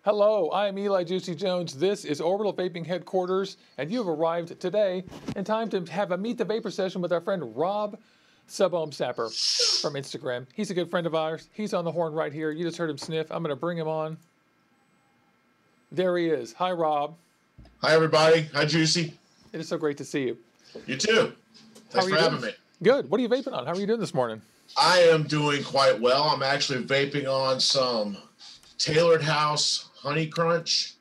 Hello, I am Eli Juicy Jones. This is Orbital Vaping Headquarters, and you have arrived today in time to have a Meet the Vapor session with our friend Rob Sub-Ohm Sapper from Instagram. He's a good friend of ours. He's on the horn right here. You just heard him sniff. I'm going to bring him on. There he is. Hi, Rob. Hi, everybody. Hi, Juicy. It is so great to see you. You too. Thanks for having me. Good. What are you vaping on? How are you doing this morning? I am doing quite well. I'm actually vaping on some Tailored House Honey Crunch.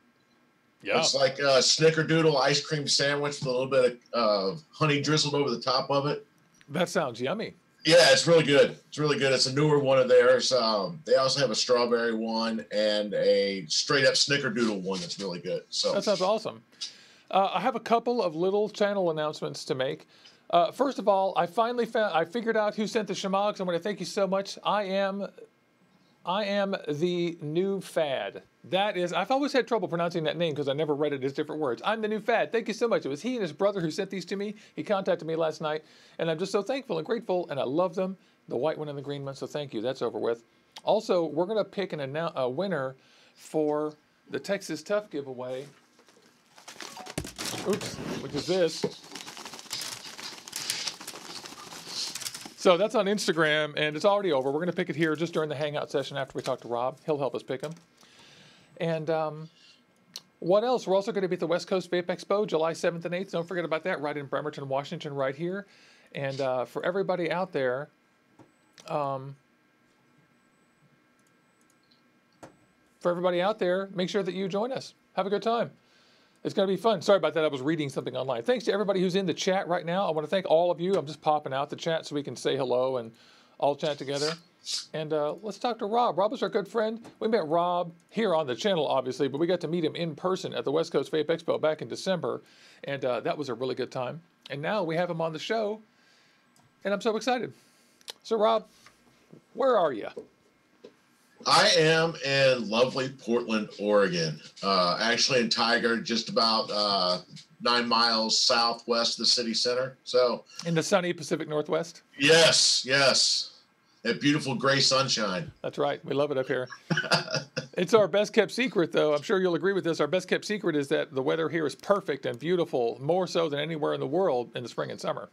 Yeah. It's like a snickerdoodle ice cream sandwich with a little bit of honey drizzled over the top of it. That sounds yummy. Yeah, it's really good. It's really good. It's a newer one of theirs. They also have a strawberry one and a straight up snickerdoodle one that's really good. So that sounds awesome. I have a couple of little channel announcements to make. First of all, I figured out who sent the shamags. I want to thank you so much. I am the new fad. That is, I've always had trouble pronouncing that name because I never read it as different words. I'm the new fad. Thank you so much. It was he and his brother who sent these to me. He contacted me last night, and I'm just so thankful and grateful, and I love them, the white one and the green one, so thank you. That's over with. Also, we're going to pick a winner for the Texas Tough giveaway. Oops, which is this. So that's on Instagram, and it's already over. We're going to pick it here just during the hangout session after we talk to Rob. He'll help us pick them. And what else? We're also going to be at the West Coast Vape Expo, July 7th and 8th. Don't forget about that, right in Bremerton, Washington, right here. And for everybody out there, make sure that you join us. Have a good time. It's going to be fun. Sorry about that. I was reading something online. Thanks to everybody who's in the chat right now. I want to thank all of you. I'm just popping out the chat so we can say hello and all chat together. And let's talk to Rob. Rob is our good friend. We met Rob here on the channel, obviously, but we got to meet him in person at the West Coast Vape Expo back in December. And that was a really good time. And now we have him on the show, and I'm so excited. So, Rob, where are you? I am in lovely Portland, Oregon. Actually in Tiger, just about 9 miles southwest of the city center. So in the sunny Pacific Northwest? Yes, yes. That beautiful gray sunshine. That's right. We love it up here. It's our best kept secret, though. I'm sure you'll agree with this. Our best kept secret is that the weather here is perfect and beautiful, more so than anywhere in the world in the spring and summer.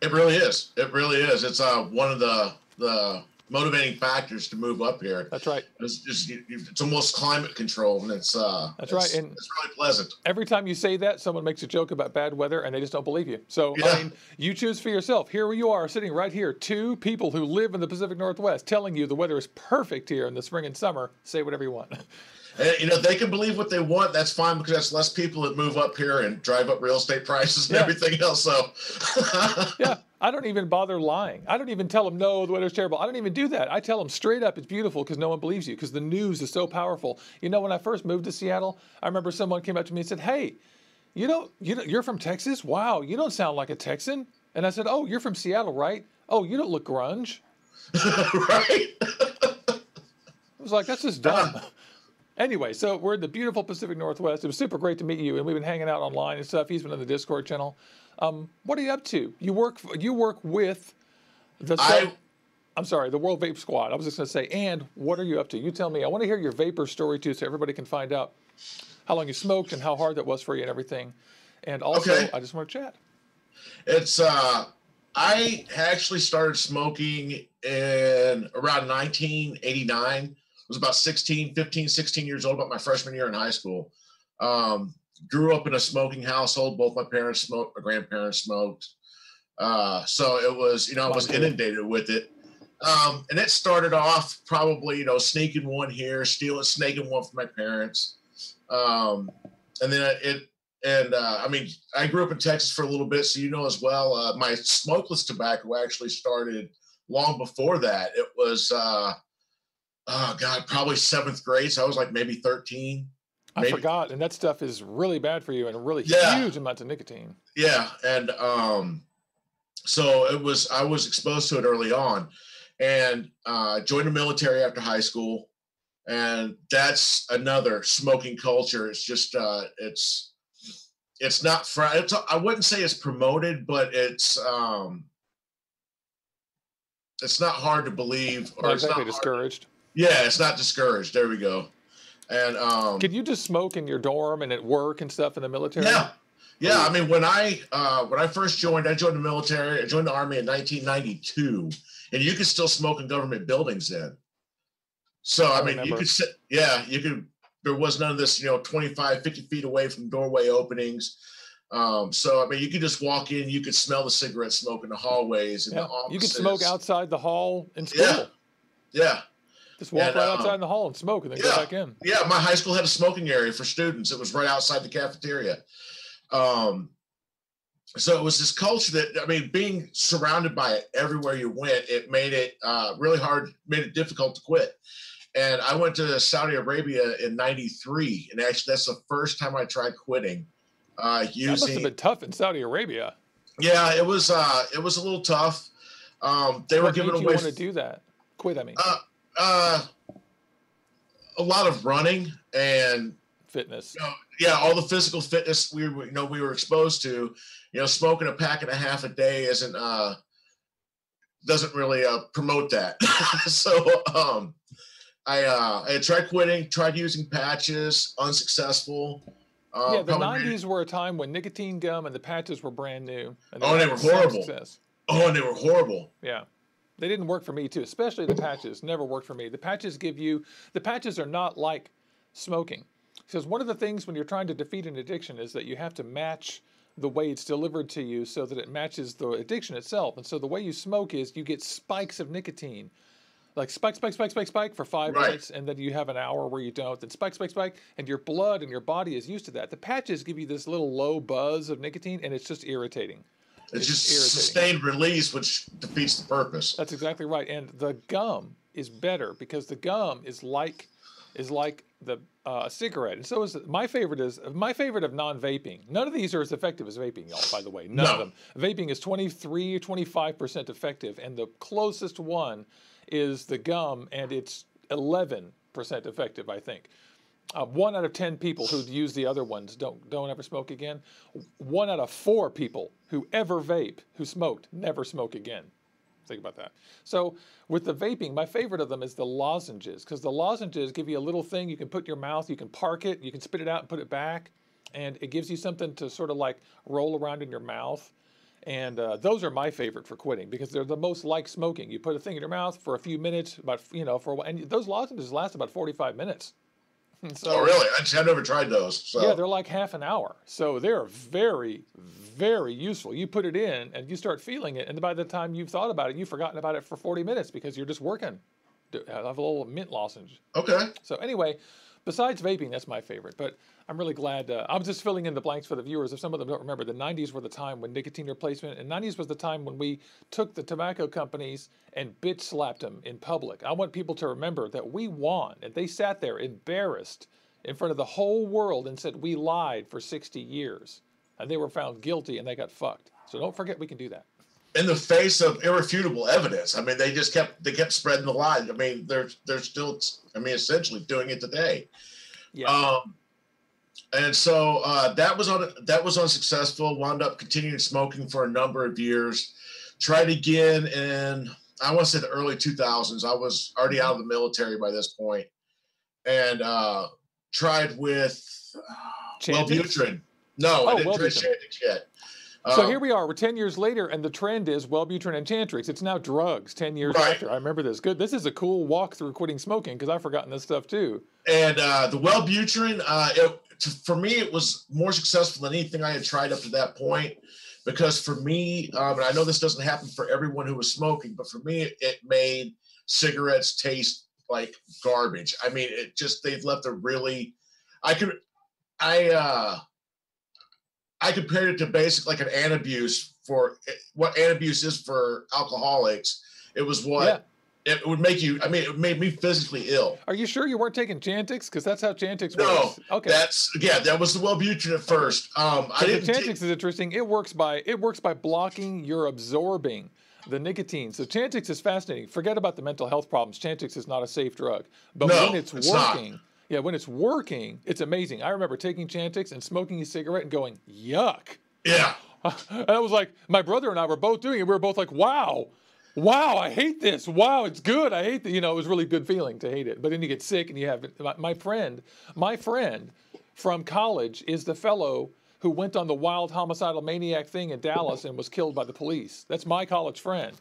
It really is. It really is. It's one of the motivating factors to move up here. That's right. It's almost climate control, and it's right. And it's really pleasant. Every time you say that, someone makes a joke about bad weather, and they just don't believe you. So yeah. I mean, you choose for yourself. Here you are, sitting right here, two people who live in the Pacific Northwest, telling you the weather is perfect here in the spring and summer. Say whatever you want. And, they can believe what they want. That's fine because that's less people that move up here and drive up real estate prices and everything else. So, yeah, I don't even bother lying. I don't even tell them, no, the weather's terrible. I don't even do that. I tell them straight up it's beautiful because no one believes you because the news is so powerful. You know, when I first moved to Seattle, I remember someone came up to me and said, hey, you're from Texas? Wow, you don't sound like a Texan. And I said, oh, you're from Seattle, right? Oh, you don't look grunge. Right? I was like, that's just dumb. Anyway, so we're in the beautiful Pacific Northwest. It was super great to meet you, and we've been hanging out online and stuff. He's been on the Discord channel. What are you up to? You work with the the World Vape Squad. I was just going to say, and what are you up to? You tell me. I want to hear your vapor story too, so everybody can find out how long you smoked and how hard that was for you and everything. And also, I just want to chat. It's I actually started smoking in around 1989. I was about 15, 16 years old, about my freshman year in high school. Grew up in a smoking household. Both my parents smoked, my grandparents smoked. So it was, I was inundated with it. And it started off probably, sneaking one here, snaking one from my parents. And then I grew up in Texas for a little bit, so as well. My smokeless tobacco actually started long before that. It was probably 7th grade. So I was like maybe 13. I forgot. And that stuff is really bad for you and really huge amounts of nicotine. Yeah. And so I was exposed to it early on and joined the military after high school. And that's another smoking culture. It's just, it's not, I wouldn't say it's promoted, but it's not hard to believe. Or not exactly discouraged. Yeah, it's not discouraged. There we go. And Could you just smoke in your dorm and at work and stuff in the military? Yeah. Yeah, I mean, when I first joined, I joined the military. I joined the Army in 1992, and you could still smoke in government buildings then. So, I mean, you could sit, yeah, you could, there was none of this, 25, 50 feet away from doorway openings. So, I mean, you could just walk in, you could smell the cigarette smoke in the hallways and the offices. You could smoke outside the hall in school. Yeah. Yeah. Just walk right outside in the hall and smoke and then go back in. Yeah, my high school had a smoking area for students. It was right outside the cafeteria. So it was this culture that, I mean, being surrounded by it everywhere you went, it made it really hard, made it difficult to quit. And I went to Saudi Arabia in '93, and actually that's the first time I tried quitting. That must have been tough in Saudi Arabia. Yeah, it was a little tough. They were giving away. What made you want to do that? Quit, I mean. A lot of running and fitness. Yeah, all the physical fitness we were exposed to. Smoking a pack and a half a day doesn't really promote that. So I tried quitting, tried using patches, unsuccessful. The 90s were a time when nicotine gum and the patches were brand new. And they were horrible. And they were horrible. Yeah. They didn't work for me too, especially the patches. Never worked for me. The patches are not like smoking. Because one of the things when you're trying to defeat an addiction is that you have to match the way it's delivered to you so that it matches the addiction itself. And so the way you smoke is you get spikes of nicotine. Like spike for 5 minutes, and then you have an hour where you don't. Then spike, and your blood and your body is used to that. The patches give you this little low buzz of nicotine, and it's just irritating. It's just irritating. Sustained release, which defeats the purpose. That's exactly right. And the gum is better because the gum is like the cigarette. And so is my favorite of non-vaping. None of these are as effective as vaping, y'all, by the way. None of them. Vaping is 23 or 25% effective, and the closest one is the gum, and it's 11% effective, I think. 1 out of 10 people who use the other ones don't ever smoke again. 1 out of 4 people who ever vape, who smoked, never smoke again. Think about that. So with the vaping, my favorite of them is the lozenges, because the lozenges give you a little thing you can put in your mouth, you can park it, you can spit it out and put it back, and it gives you something to sort of like roll around in your mouth. And those are my favorite for quitting because they're the most like smoking. You put a thing in your mouth for a few minutes, for a while, and those lozenges last about 45 minutes. So, oh, really? I've never tried those. So. Yeah, they're like half an hour. So they're very, very useful. You put it in and you start feeling it. And by the time you've thought about it, you've forgotten about it for 40 minutes because you're just working. I have a little mint lozenge. Okay. So anyway, besides vaping, that's my favorite. But I'm really glad. I'm just filling in the blanks for the viewers. If some of them don't remember, the 90s were the time when nicotine replacement, and 90s was the time when we took the tobacco companies and bitch slapped them in public. I want people to remember that we won, and they sat there embarrassed in front of the whole world and said we lied for 60 years. And they were found guilty, and they got fucked. So don't forget we can do that. In the face of irrefutable evidence. I mean, they kept spreading the lie. I mean, they're still, essentially doing it today. Yeah. And so that was unsuccessful. Wound up continuing smoking for a number of years. Tried again in, I want to say the early 2000s. I was already out of the military by this point, and tried with Wellbutrin. No, I didn't try Chantix yet. So here we are. We're 10 years later, and the trend is Wellbutrin and Chantix. It's now drugs 10 years after. I remember this. Good. This is a cool walk through quitting smoking because I've forgotten this stuff too. And the Wellbutrin, for me, it was more successful than anything I had tried up to that point. Because for me, and I know this doesn't happen for everyone who was smoking, but for me, it made cigarettes taste like garbage. I mean, they've left a really, I compared it to basically like an antabuse for what antabuse is for alcoholics. It was what it would make you. I mean, it made me physically ill. Are you sure you weren't taking Chantix? Because that's how Chantix works. No, okay. That was the Wellbutrin at first. The Chantix is interesting. It works by blocking your absorbing the nicotine. So Chantix is fascinating. Forget about the mental health problems. Chantix is not a safe drug. But when it's working. Yeah, when it's working, it's amazing. I remember taking Chantix and smoking a cigarette and going, yuck. Yeah. And I was like, my brother and I were both doing it. We were both like, wow. Wow, I hate this. Wow, it's good. I hate that. You know, it was a really good feeling to hate it. But then you get sick and you have it. My friend from college is the fellow who went on the wild homicidal maniac thing in Dallas and was killed by the police. That's my college friend.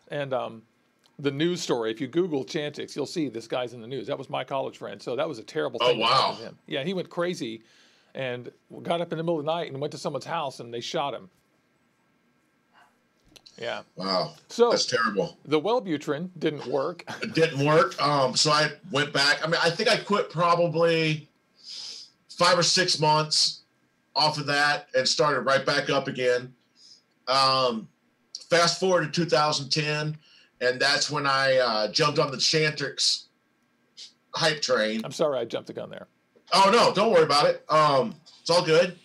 And the news story, if you Google Chantix, you'll see this guy's in the news. That was my college friend. So that was a terrible thing Oh, that happened wow. to him. Yeah, he went crazy and got up in the middle of the night and went to someone's house and they shot him. Yeah. Wow. So That's terrible. the Wellbutrin didn't work. It didn't work. So I went back. I mean, I think I quit probably 5 or 6 months off of that and started right back up again. Fast forward to 2010, and that's when I jumped on the Chantix hype train. I'm sorry I jumped the gun there. Oh, no, don't worry about it. It's all good.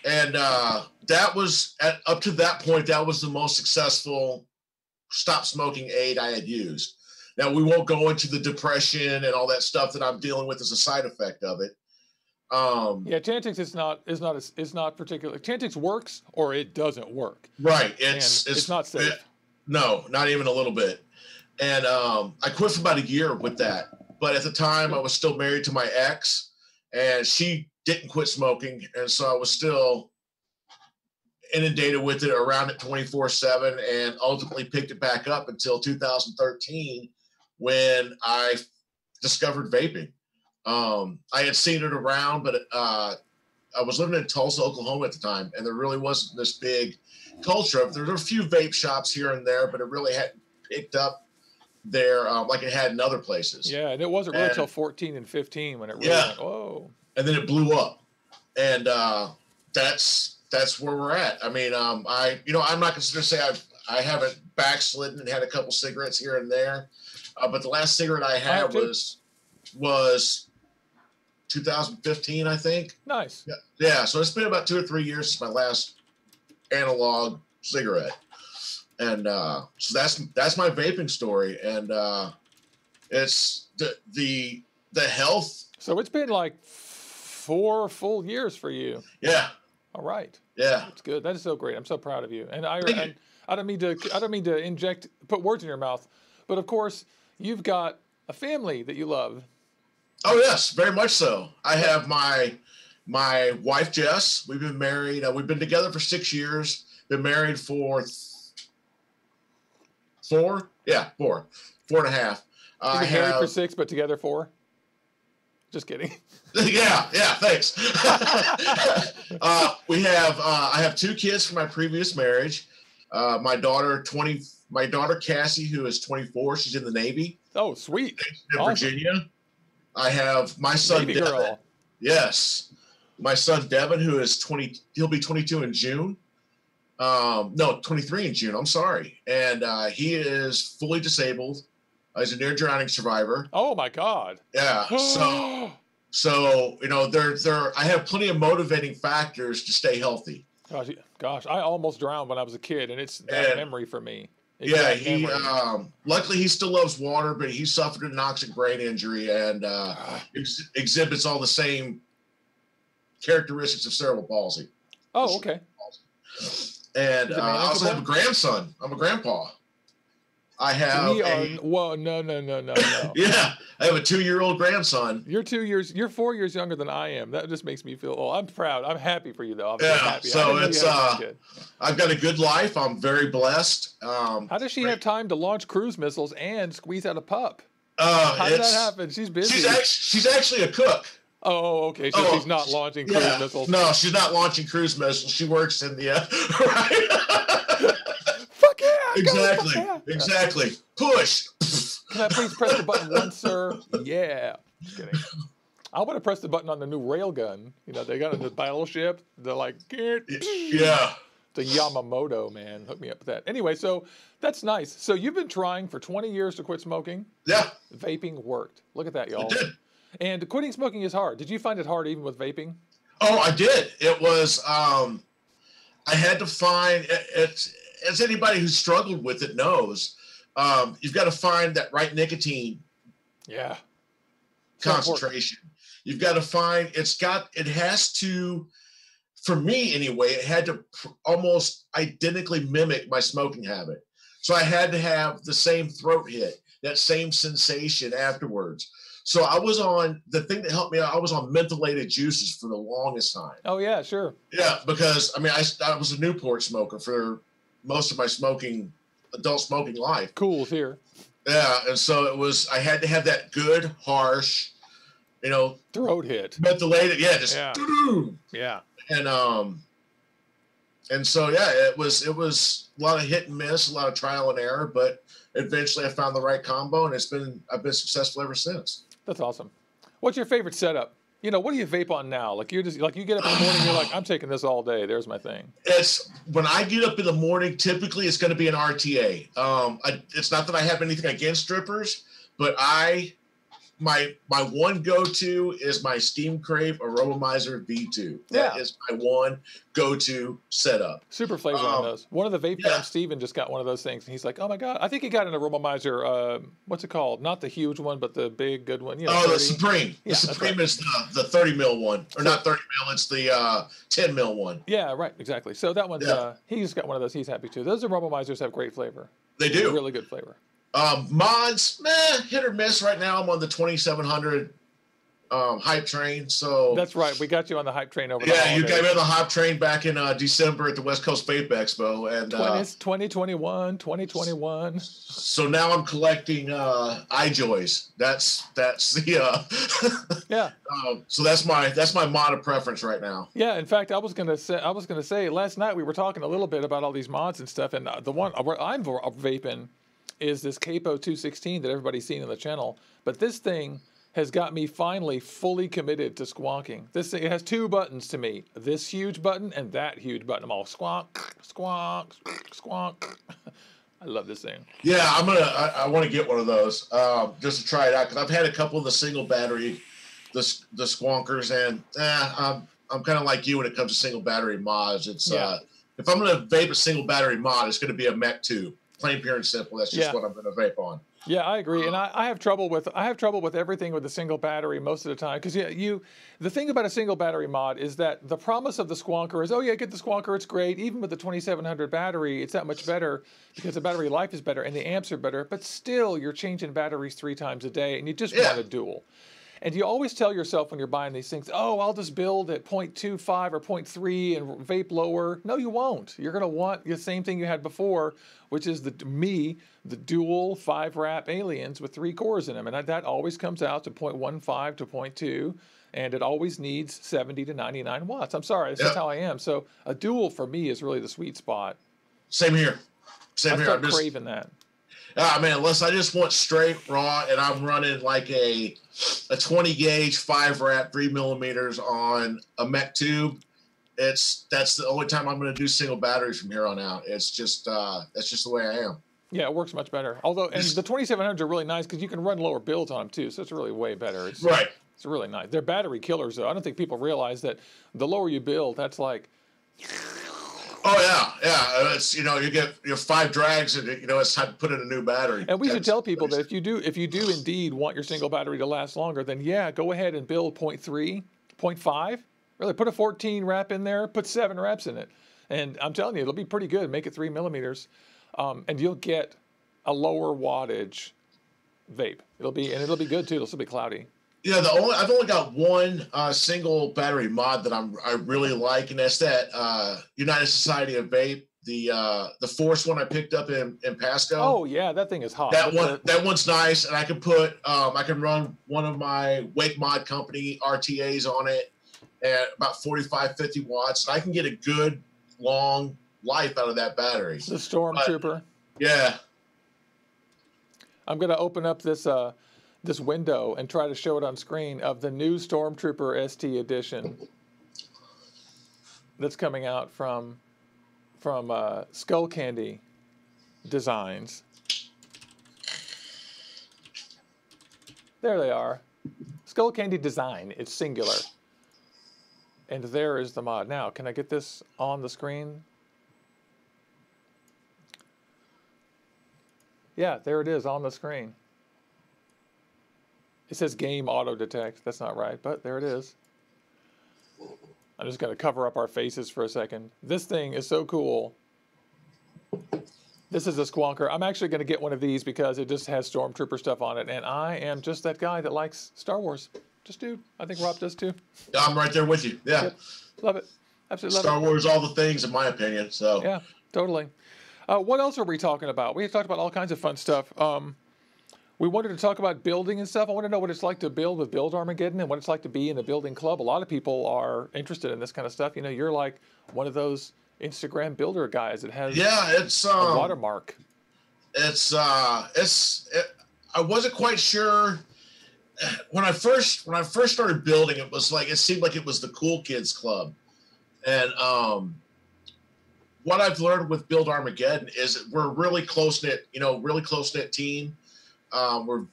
And that was, up to that point, that was the most successful stop smoking aid I had used. Now, we won't go into the depression and all that stuff that I'm dealing with as a side effect of it. Yeah, Chantix is not particular. Chantix works or it doesn't work. Right. It's not safe. No, not even a little bit. And I quit for about a year with that. But at the time, I was still married to my ex, and she didn't quit smoking. And so I was still inundated with it, around it 24/7, and ultimately picked it back up until 2013 when I discovered vaping. I had seen it around, but I was living in Tulsa, Oklahoma at the time, and there really wasn't this big culture of. There were a few vape shops here and there, but it really hadn't picked up there like it had in other places. Yeah, and it wasn't really until 14 and 15 when it really went, whoa. And then it blew up, and that's where we're at. I mean, I'm not going to say I haven't backslidden and had a couple cigarettes here and there, but the last cigarette I had was 2015, I think. Nice. Yeah. So it's been about 2 or 3 years since my last analog cigarette, and so that's my vaping story, and it's the health. So it's been like 4 full years for you. Yeah. All right. Yeah. That's good. That is so great. I'm so proud of you. And I don't mean to put words in your mouth, but of course you've got a family that you love. Oh yes, very much so. I have my wife Jess. We've been married. We've been together for 6 years. Been married for 4. Yeah, 4 and a half. You've been married for 6, but together 4. Just kidding. Yeah. Thanks. I have 2 kids from my previous marriage. My daughter Cassie, who is 24. She's in the Navy. Oh, sweet. In Virginia. I have my son Navy Devin. girl. Yes, my son Devin, who is 20. He'll be 22 in June. No, 23 in June. I'm sorry, and he is fully disabled. He's a near drowning survivor. Oh my God. Yeah. So I have plenty of motivating factors to stay healthy. Gosh, I almost drowned when I was a kid, and it's that memory for me. He luckily he still loves water, but he suffered an anoxic brain injury and exhibits all the same characteristics of cerebral palsy. Oh, okay. And I also have a grandson. I'm a grandpa. I have no. Yeah, I have a 2-year-old grandson. You're 4 years younger than I am. That just makes me feel, I'm proud. I'm happy for you though. I'm happy. So it's I've got a good life. I'm very blessed. How does she have time to launch cruise missiles and squeeze out a pup? How did that happen? She's busy. She's actually a cook. Oh, okay. So she's not launching cruise missiles. No, she's not launching cruise missiles. She works in the right. Fuck yeah! Exactly. Push. Can I please press the button once, sir? Yeah. Just kidding. I want to press the button on the new railgun. They got in the battleship. They're like, yeah. The Yamamoto, man. Hook me up with that. Anyway, so that's nice. So you've been trying for 20 years to quit smoking. Yeah. Vaping worked. Look at that, y'all. It did. And quitting smoking is hard. Did you find it hard even with vaping? Oh, I did. It was, I had to find, as anybody who struggled with it knows, you've got to find that right nicotine concentration. You've got to find, it has to, for me anyway, it had to almost identically mimic my smoking habit. So I had to have the same throat hit, that same sensation afterwards. So I was on, the thing that helped me out, I was on mentholated juices for the longest time. Oh yeah, sure. Yeah, because I mean, I was a Newport smoker for most of my adult smoking life. Cool's here. Yeah, and so it was, I had to have that good, harsh, throat hit. Mentholated, yeah, just yeah. And so yeah, it was a lot of hit and miss, a lot of trial and error, but eventually I found the right combo, and I've been successful ever since. That's awesome. What's your favorite setup? What do you vape on now? Like you get up in the morning, you're like, I'm taking this all day. There's my thing. It's when I get up in the morning, typically it's going to be an RTA. It's not that I have anything against strippers, but my one go-to is my Steam Crave Aromizer V2. That is my one go-to setup. Super flavor on those. One of the VapeAM, Steven just got one of those things, and he's like, oh my God. I think he got an Aromizer, what's it called? Not the huge one, but the big, good one. The Supreme. The Supreme is the 30 mil one. Or not 30 mil, it's the 10 mil one. Yeah, right, exactly. So that one's, he just got one of those. He's happy too. Those Aromizers have great flavor. They do. Really good flavor. Mods, hit or miss right now. I'm on the 2700 hype train. So that's right. We got you on the hype train over. Yeah, you got me on the hype train back in December at the West Coast Vape Expo, and 2021. So now I'm collecting iJoys. That's the yeah. So that's my mod of preference right now. Yeah. In fact, I was gonna say last night we were talking a little bit about all these mods and stuff, and the one where I'm vaping is this Capo 216 that everybody's seen on the channel. But this thing has got me finally fully committed to squonking. This thing, it has two buttons to me. This huge button and that huge button. I'm all squonk, squonk, squonk. I love this thing. Yeah, I want to get one of those just to try it out, because I've had a couple of the single battery, the squonkers, and I'm kind of like you when it comes to single battery mods. It's if I'm going to vape a single battery mod, it's going to be a Mech 2. Plain, pure, and simple. That's just what I'm going to vape on. Yeah, I agree, and I have trouble with everything with a single battery most of the time, because the thing about a single battery mod is that the promise of the squonker is, oh yeah, get the squonker, it's great. Even with the 2700 battery, it's that much better because the battery life is better and the amps are better. But still, you're changing batteries 3 times a day, and you just want a dual. And you always tell yourself when you're buying these things, oh, I'll just build at 0.25 or 0.3 and vape lower. No, you won't. You're going to want the same thing you had before, which is the dual 5-wrap aliens with 3 cores in them. And that always comes out to 0.15 to 0.2, and it always needs 70 to 99 watts. I'm sorry, this is how I am. So a dual for me is really the sweet spot. Same here. I start craving that. Man, unless I just want straight raw and I'm running like a 20 gauge 5-wrap 3 millimeters on a Mech tube, that's the only time I'm going to do single batteries from here on out. It's just that's just the way I am. Yeah, it works much better. Although, and the 2700s are really nice because you can run lower builds on them too, so it's really way better. It's really nice. They're battery killers though. I don't think people realize that the lower you build, that's like. Oh yeah. It's you get your 5 drags and it's time to put in a new battery. And we should tell people that if you do indeed want your single battery to last longer, then go ahead and build 0.3, 0.5. Really, put a 14 wrap in there, put 7 wraps in it, and I'm telling you, it'll be pretty good. Make it 3 millimeters, and you'll get a lower wattage vape. It'll be good too. It'll still be cloudy. Yeah, I've only got one single battery mod that I really like, and that's that United Society of Vape, the Force one I picked up in Pasco. Oh yeah, that thing is hot. That one's nice, and I can run one of my Wake Mod Company RTAs on it at about 45-50 watts, and I can get a good long life out of that battery. The Stormtrooper. Yeah. I'm gonna open up this window and try to show it on screen of the new Stormtrooper ST edition that's coming out from Skull Candy Designs. There they are. Skull Candy Design. It's singular. And there is the mod. Now, can I get this on the screen? Yeah, there it is on the screen. It says game auto detect. That's not right, but there it is. I'm just going to cover up our faces for a second. This thing is so cool. This is a squonker. I'm actually going to get one of these because it just has Stormtrooper stuff on it, and I am just that guy that likes Star Wars. Just do. I think Rob does too. I'm right there with you. Yeah. Yep. Love it. Absolutely love Star it. Wars, all the things, in my opinion. So yeah, totally. What else are we talking about? We talked about all kinds of fun stuff. We wanted to talk about building and stuff. I want to know what it's like to build with Build Armageddon and what it's like to be in a building club. A lot of people are interested in this kind of stuff. You know, you're like one of those Instagram builder guys that has it's a watermark. I wasn't quite sure when I first started building. It was like, it seemed like it was the cool kids club, and what I've learned with Build Armageddon is we're really close knit, really close knit team. We're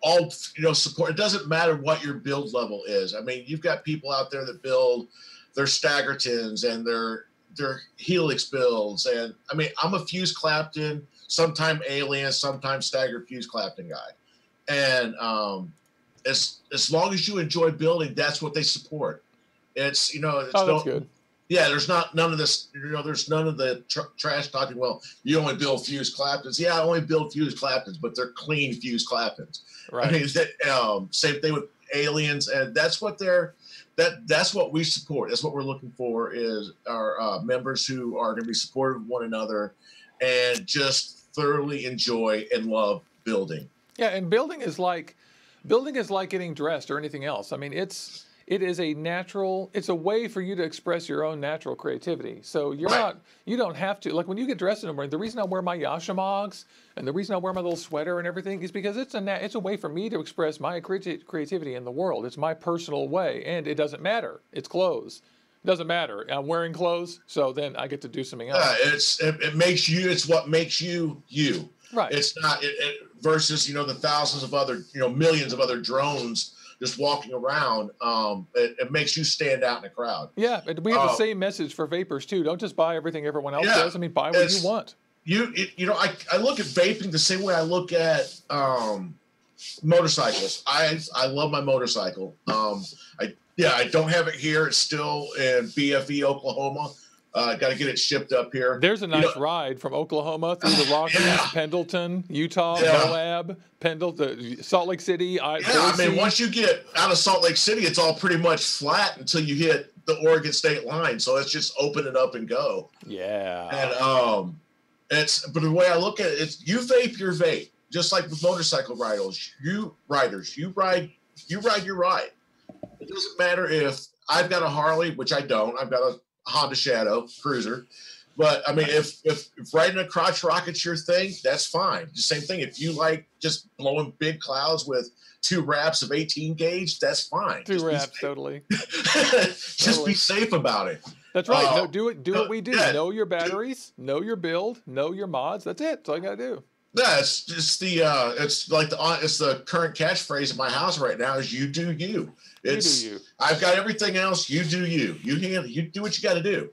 all, support. It doesn't matter what your build level is. I mean, you've got people out there that build their Staggertons and their Helix builds. And I mean, I'm a Fuse Clapton, sometime Alien, sometimes Stagger Fuse Clapton guy. And as long as you enjoy building, that's what they support. It's, that's good. Yeah, there's none of this, there's none of the trash talking. Well, you only build Fuse Claptons. Yeah, I only build Fuse Claptons, but they're clean Fuse Claptons. Right. I mean, same thing with Aliens, and that's what that's what we support. That's what we're looking for, is our members who are going to be supportive of one another and just thoroughly enjoy and love building. Yeah, and building is like getting dressed or anything else. I mean, it is it's a way for you to express your own natural creativity. So you don't have to, like when you get dressed in the morning, the reason I wear my Yashamogs and the reason I wear my little sweater and everything is because it's a way for me to express my creativity in the world. It's my personal way, and it doesn't matter. It's clothes. It doesn't matter. I'm wearing clothes, so then I get to do something else. It's what makes you you. Right. It's not versus, the thousands of other, millions of other drones just walking around. It makes you stand out in a crowd. Yeah, we have the same message for vapers too. Don't just buy everything everyone else does. I mean, buy what you want. I look at vaping the same way I look at motorcycles. I love my motorcycle. I don't have it here. It's still in BFE, Oklahoma. Got to get it shipped up here. There's a nice ride from Oklahoma through the Rockies, Pendleton, Utah, Moab, Pendleton, Salt Lake City. I mean, once you get out of Salt Lake City, it's all pretty much flat until you hit the Oregon state line. So it's just open it up and go. Yeah. And but the way I look at it, it's you vape your vape, just like with motorcycle riders. You ride your ride. It doesn't matter if I've got a Harley, which I don't. I've got a Honda Shadow Cruiser, but I mean, if riding a crotch rocket's your thing, that's fine. The same thing. If you like just blowing big clouds with 2 wraps of 18 gauge, that's fine. 2 wraps, totally. Just be safe about it. That's right. Do what we do. Yeah. Know your batteries, know your build, know your mods. That's it. That's all you gotta do. Yeah, it's just it's the current catchphrase in my house right now is you do you. It's you. I've got everything else. You do you. You do what you got to do.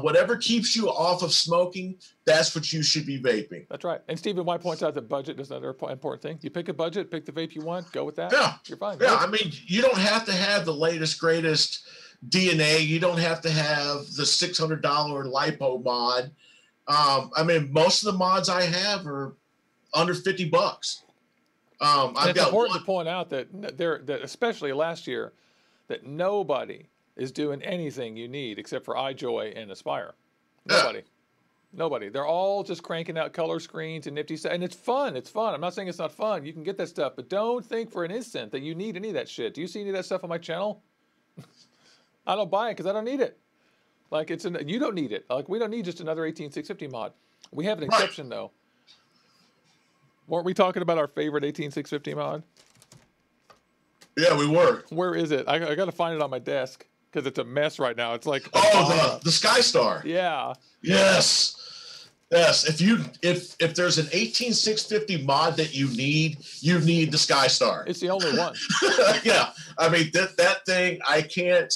Whatever keeps you off of smoking, that's what you should be vaping. That's right. And Stephen White points out that budget is another important thing. You pick a budget, pick the vape you want, go with that. Yeah, you're fine. Yeah, I mean, you don't have to have the latest greatest DNA. You don't have to have the $600 lipo mod. I mean, most of the mods I have are under $50. It's important to point out that especially last year, that nobody is doing anything you need except for iJoy and Aspire. Nobody. They're all just cranking out color screens and nifty stuff, and it's fun. It's fun. I'm not saying it's not fun. You can get that stuff, but don't think for an instant that you need any of that shit. Do you see any of that stuff on my channel? I don't buy it because I don't need it. Like you don't need it. Like we don't need just another 18650 mod. We have an exception though. Weren't we talking about our favorite 18650 mod? Yeah, we were. Where is it? I got to find it on my desk because it's a mess right now. It's like the SkyStar. Yeah. Yes. If there's an 18650 mod that you need the SkyStar. It's the only one. Yeah, I mean that thing. I can't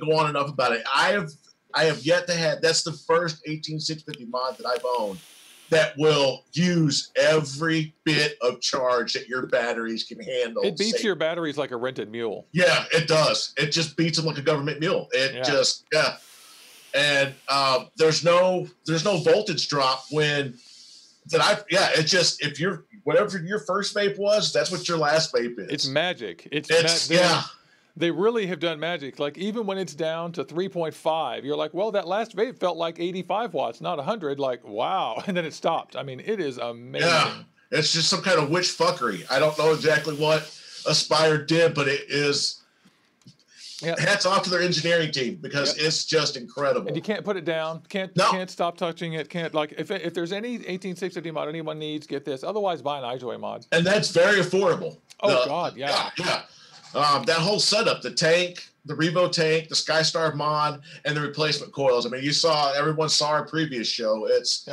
go on enough about it. I have yet to have. That's the first 18650 mod that I've owned that will use every bit of charge that your batteries can handle. It beats your batteries like a rented mule. Yeah, it does. It just beats them like a government mule. And there's no voltage drop when Yeah, it's just, if you're, whatever your first vape was, that's what your last vape is. It's magic. Yeah. They really have done magic. Like, even when it's down to 3.5, you're like, well, that last vape felt like 85 watts, not 100. Like, wow. And then it stopped. I mean, it is amazing. Yeah. It's just some kind of witch fuckery. I don't know exactly what Aspire did, but it is. Yep. Hats off to their engineering team, because it's just incredible. And you can't put it down. Can't stop touching it. Can't, like, if there's any 18650 mod anyone needs, get this. Otherwise, buy an iJoy mod. And that's very affordable. Oh, God, yeah. Yeah. That whole setup, the tank, the Revo tank, the SkyStar mod, and the replacement coils. I mean, everyone saw our previous show. It's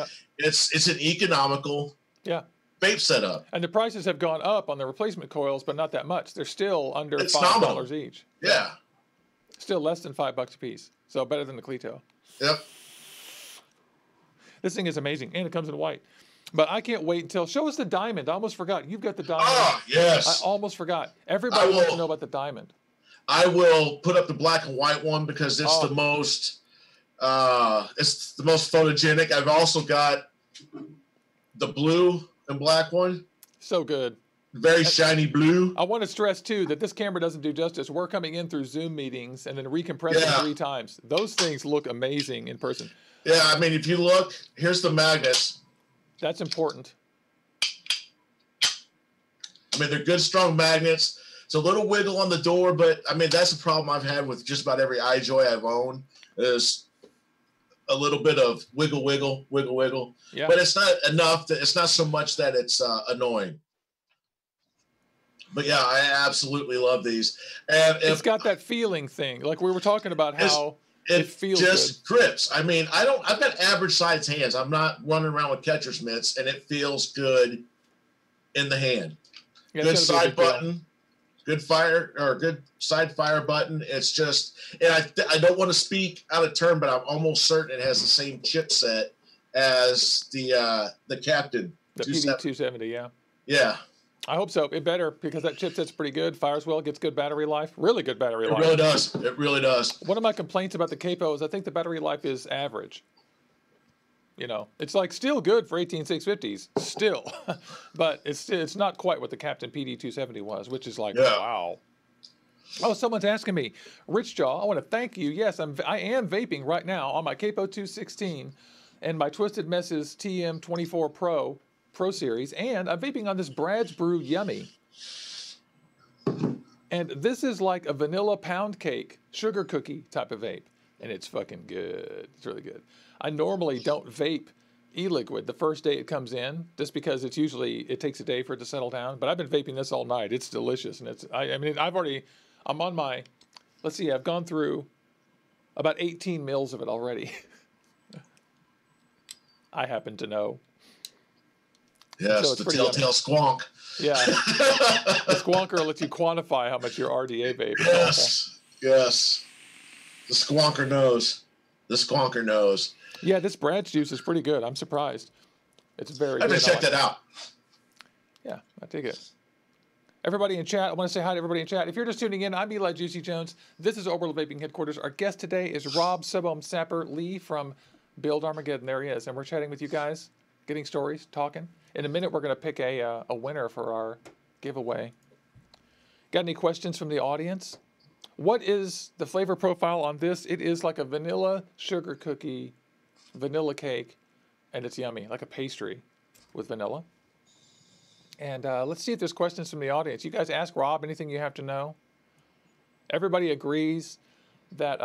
an economical vape setup. And the prices have gone up on the replacement coils, but not that much. They're still under $5 each. Yeah. Still less than $5 a piece. So better than the Cleto. Yep. This thing is amazing, and it comes in white. But I can't wait until, show us the diamond. I almost forgot. You've got the diamond. Oh, yes. I almost forgot. Everybody wants to know about the diamond. I will put up the black and white one because it's the most photogenic. I've also got the blue and black one. So good. Very shiny blue. I want to stress, too, that this camera doesn't do justice. We're coming in through Zoom meetings and then recompressing 3 times. Those things look amazing in person. Yeah, I mean, if you look, here's the magnets. That's important. I mean, they're good, strong magnets. It's a little wiggle on the door, but I mean, that's a problem I've had with just about every iJoy I've owned, is a little bit of wiggle, wiggle, wiggle, wiggle. Yeah. But it's not enough. It's not so much that it's annoying. But yeah, I absolutely love these. And it's got that feeling thing. Like we were talking about how it feels just good. grips. I mean, I've got average size hands. I'm not running around with catcher's mitts, and it feels good in the hand. Yeah, good side button, good fire, or good side fire button. It's just, and I don't want to speak out of turn, but I'm almost certain it has the same chipset as the Captain. The PD270, yeah. Yeah. I hope so. It better, because that chipset's pretty good. Fires well, gets good battery life. Really good battery life. It really does. It really does. One of my complaints about the Capo is I think the battery life is average. You know, it's like still good for 18650s, still, but it's not quite what the Captain PD270 was, which is like, wow. Oh, someone's asking me, Rich Jaw, I want to thank you. Yes, I am vaping right now on my Capo 216 and my Twisted Messes TM24 Pro Series, and I'm vaping on this Brad's Brew Yummy. And this is like a vanilla pound cake, sugar cookie type of vape, and it's fucking good. It's really good. I normally don't vape e-liquid the first day it comes in, just because it takes a day for it to settle down. But I've been vaping this all night. It's delicious, and I'm on my, let's see, I've gone through about 18 mils of it already. I happen to know. Yes, so the telltale squonk. Yeah. The squonker lets you quantify how much your RDA vape is. Yes. The squonker knows. The squonker knows. Yeah, this Brad's juice is pretty good. I'm surprised. It's very good. I'm going to check that out. Yeah, I dig it. Everybody in chat, I want to say hi to everybody in chat. If you're just tuning in, I'm Eli Juicy Jones. This is Orbital Vaping Headquarters. Our guest today is Rob Subom Sapper Lee from Build Armageddon. There he is. And we're chatting with you guys, getting stories, talking. In a minute, we're going to pick a winner for our giveaway. Got any questions from the audience? What is the flavor profile on this? It is like a vanilla sugar cookie, vanilla cake, and it's yummy, like a pastry with vanilla. And let's see if there's questions from the audience. You guys ask Rob anything you have to know. Everybody agrees that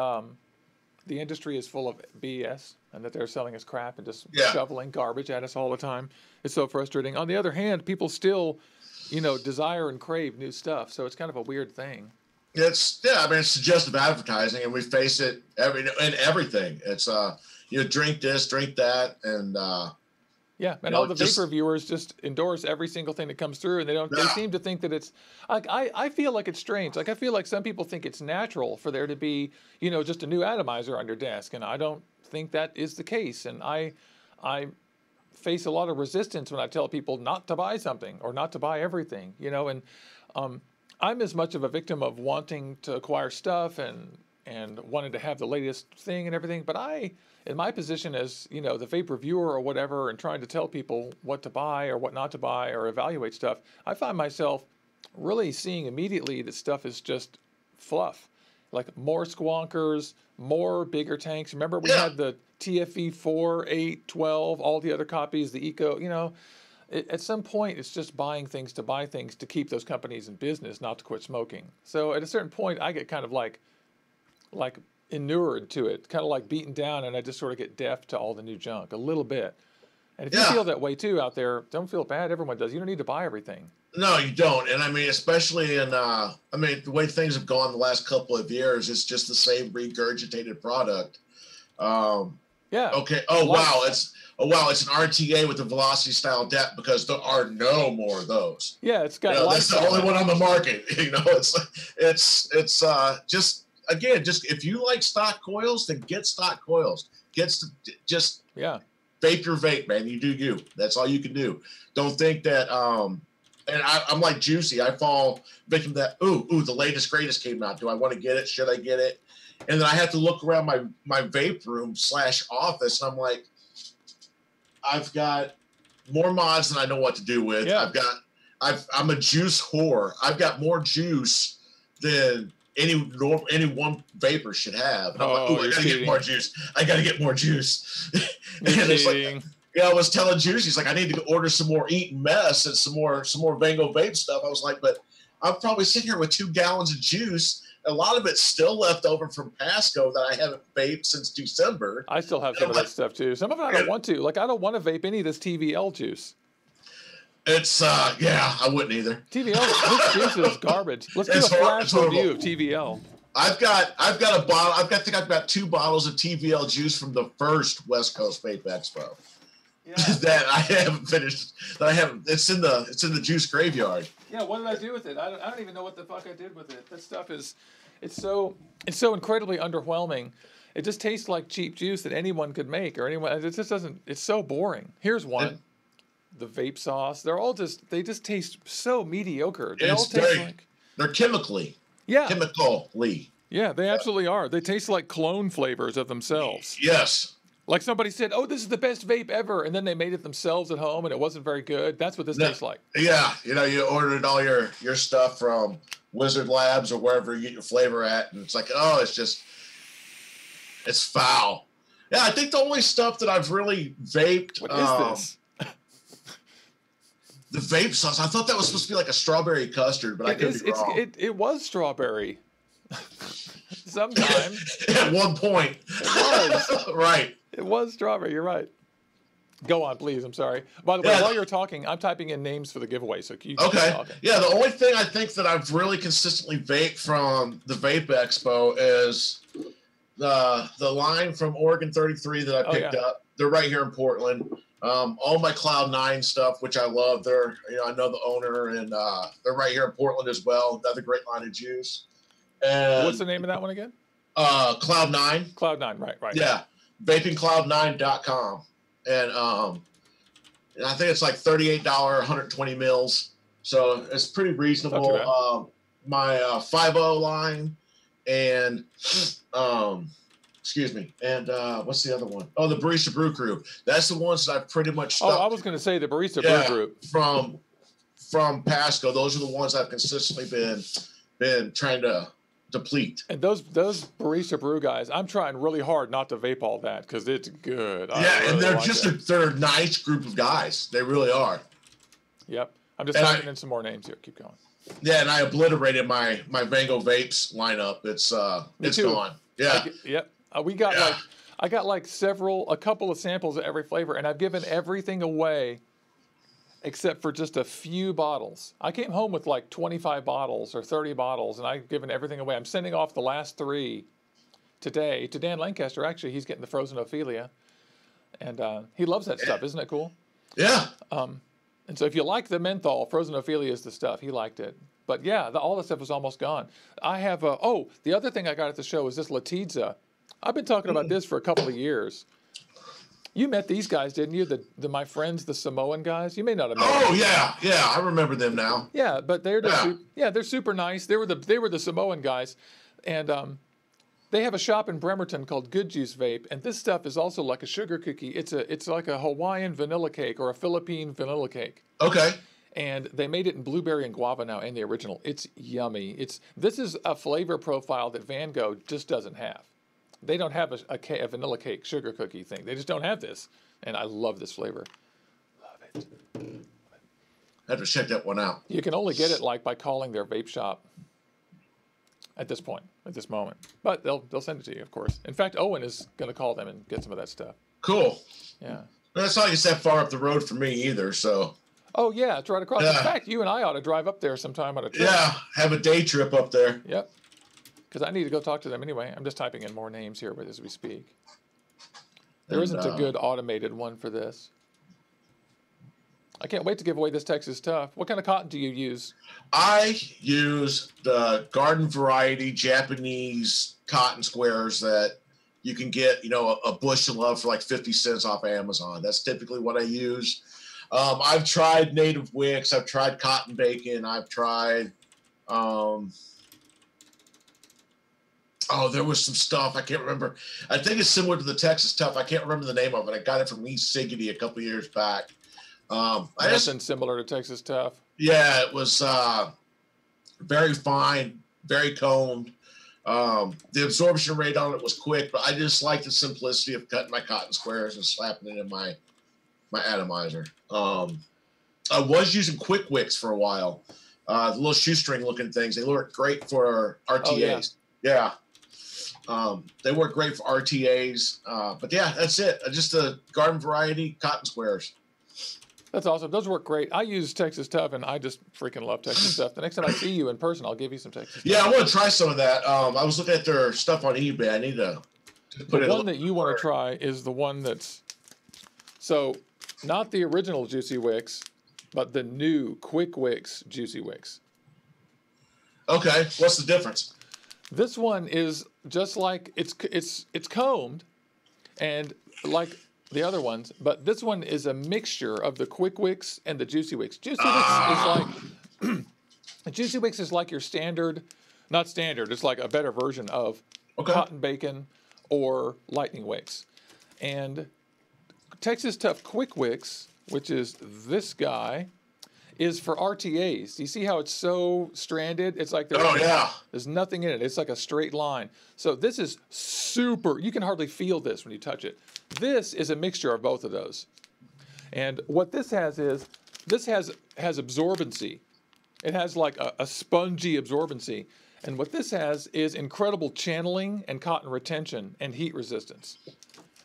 the industry is full of BS and that they're selling us crap and just shoveling garbage at us all the time. It's so frustrating. On the other hand, people still, desire and crave new stuff. So it's kind of a weird thing. It's suggestive advertising, and we face it in everything. It's drink this, drink that, and all the vape reviewers just endorse every single thing that comes through, and they seem to think that it's like, I feel like it's strange. Like, I feel like some people think it's natural for there to be, just a new atomizer on your desk, and I don't think that is the case. And I face a lot of resistance when I tell people not to buy something or not to buy everything, and I'm as much of a victim of wanting to acquire stuff and and wanted to have the latest thing and everything. But in my position as, you know, the vape reviewer or whatever, and trying to tell people what to buy or what not to buy or evaluate stuff, I find myself really seeing immediately that stuff is just fluff. Like more squonkers, more bigger tanks. Remember we had the TFE 4, 8, 12, all the other copies, the Eco, you know. At some point, it's just buying things to buy things to keep those companies in business, not to quit smoking. So at a certain point, I get kind of like inured to it, kind of like beaten down, and I just sort of get deaf to all the new junk a little bit. And if you feel that way too out there, don't feel bad. Everyone does. You don't need to buy everything. No, you don't. And I mean, especially in, I mean, the way things have gone the last couple of years, it's just the same regurgitated product. Yeah. Okay. Oh, wow. It's an RTA with a velocity style depth because there are no more of those. Yeah, it's got. You know, that's the only one on the market. You know, it's just again, just if you like stock coils, then get stock coils. Just vape your vape, man. You do you. That's all you can do. Don't think that. And I'm like Juicy. I fall victim to that. Ooh, the latest greatest came out. Do I want to get it? Should I get it? And then I have to look around my vape room / office, and I'm like, I've got more mods than I know what to do with. Yeah. I'm a juice whore. I've got more juice than any one vapor should have. And I'm like, I gotta get more juice. I gotta get more juice. And it's like, I was telling Juice, he's like, I need to order some more Eatin' Mess and some more Vango vape stuff. I was like, but I'm probably sitting here with 2 gallons of juice. A lot of it's still left over from Pasco that I haven't vaped since December. I still have some of that stuff too. Some of it I don't want to. Like, I don't want to vape any of this TVL juice. It's I wouldn't either. TVL, this juice is garbage. Let's do a flash review of TVL. I've got a bottle. I think I've got 2 bottles of TVL juice from the first West Coast Vape Expo. Yeah. That I haven't finished. It's in the juice graveyard. Yeah, what did I do with it? I don't even know what the fuck I did with it. That stuff it's so incredibly underwhelming. It just tastes like cheap juice that anyone could make, or anyone. It just doesn't. It's so boring. Here's one. The vape sauce. They just taste so mediocre. They all taste like they're chemically. Yeah, they absolutely are. They taste like clone flavors of themselves. Yes. Like somebody said, "Oh, this is the best vape ever," and then they made it themselves at home, and it wasn't very good. That's what this tastes like. Yeah, you know, you ordered all your stuff from Wizard Labs or wherever you get your flavor at, and it's like, oh, it's foul. Yeah, I think the only stuff that I've really vaped. What is this? The vape sauce. I thought that was supposed to be like a strawberry custard, but I could be wrong. It was strawberry. Sometime. At one point. It was. Right. It was strawberry. You're right. Go on, please. I'm sorry. By the way, while you're talking, I'm typing in names for the giveaway, so you keep talking. Yeah, the only thing I think that I've really consistently vaped from the Vape Expo is the line from Oregon 33 that I picked up. They're right here in Portland. All my Cloud 9 stuff, which I love. I know the owner, and they're right here in Portland as well. Another great line of juice. And what's the name of that one again? Cloud 9. Cloud 9, right. Yeah, vapingcloud9.com. And I think it's like $38, 120 mils. So it's pretty reasonable. My 5.0 line and excuse me. And what's the other one? Oh, the Barista Brew Crew. That's the ones that I've pretty much stuck. Oh, I was going to say the Barista Brew Group. From Pasco. Those are the ones I've consistently been trying to deplete. And those Barista Brew guys, I'm trying really hard not to vape all that because it's good. And they're they're a nice group of guys. They really are. Yep. I'm just typing in some more names here. Keep going. Yeah, and I obliterated my Vango Vapes lineup. It's gone. Yeah. Yep. I got like a couple of samples of every flavor, and I've given everything away except for just a few bottles. I came home with like 25 bottles or 30 bottles, and I've given everything away. I'm sending off the last 3 today to Dan Lancaster. Actually, he's getting the Frozen Ophelia, and he loves that stuff. Isn't it cool? Yeah. And so if you like the menthol, Frozen Ophelia is the stuff. He liked it. But yeah, all the stuff was almost gone. I have the other thing I got at the show is this Latizza. I've been talking about this for a couple of years. You met these guys, didn't you? My friends, the Samoan guys. You may not have met them. Oh yeah, I remember them now. Yeah, but they're super nice. They were the Samoan guys, and They have a shop in Bremerton called Good Juice Vape, and this stuff is also like a sugar cookie. It's like a Hawaiian vanilla cake or a Philippine vanilla cake. Okay. And they made it in blueberry and guava now, and the original. It's yummy. This is a flavor profile that Van Gogh just doesn't have. They don't have a vanilla cake sugar cookie thing. They just don't have this, and I love this flavor. Love it. I have to check that one out. You can only get it like by calling their vape shop at this point, at this moment. But they'll send it to you, of course. In fact, Owen is going to call them and get some of that stuff. Cool. Yeah. That's not like it's that far up the road for me either, so. Oh, yeah, it's right across. Yeah. In fact, you and I ought to drive up there sometime on a trip. Yeah, have a day trip up there. Yep. Because I need to go talk to them anyway. I'm just typing in more names here as we speak. There isn't a good automated one for this. I can't wait to give away this Texas Tough. What kind of cotton do you use? I use the garden variety Japanese cotton squares that you can get, a bushel of for like 50 cents off Amazon. That's typically what I use. I've tried native wicks. I've tried cotton bacon. I've tried, there was some stuff. I can't remember. I think it's similar to the Texas Tough. I can't remember the name of it. I got it from E-Siggity a couple years back. Nothing similar to Texas Tough. Yeah, it was very fine, very combed. The absorption rate on it was quick, but I just like the simplicity of cutting my cotton squares and slapping it in my atomizer. I was using quick wicks for a while. The little shoestring looking things. They work great for RTAs. Oh, yeah. They work great for RTAs. But yeah, that's it. Just the garden variety cotton squares. That's awesome. Those work great. I use Texas Tough, and I just freaking love Texas Tough. The next time I see you in person, I'll give you some Texas Tough. Yeah, I want to try some of that. I was looking at their stuff on eBay. I need to put it. The one that you want to try is the one that's not the original Juicy Wicks, but the new Quick Wicks Juicy Wicks. Okay, what's the difference? This one is just like it's combed, and like the other ones, but this one is a mixture of the Quick Wicks and the Juicy Wicks. Juicy Wicks is like Juicy Wicks is like your standard, not standard. It's like a better version of cotton bacon or lightning wicks. And Texas Tough Quick Wicks, which is this guy, is for RTAs. Do you see how it's so stranded? It's like there's nothing in it. It's like a straight line. So this is super. You can hardly feel this when you touch it. This is a mixture of both of those. And what this has is, this has absorbency. It has like a spongy absorbency. And what this has is incredible channeling and cotton retention and heat resistance.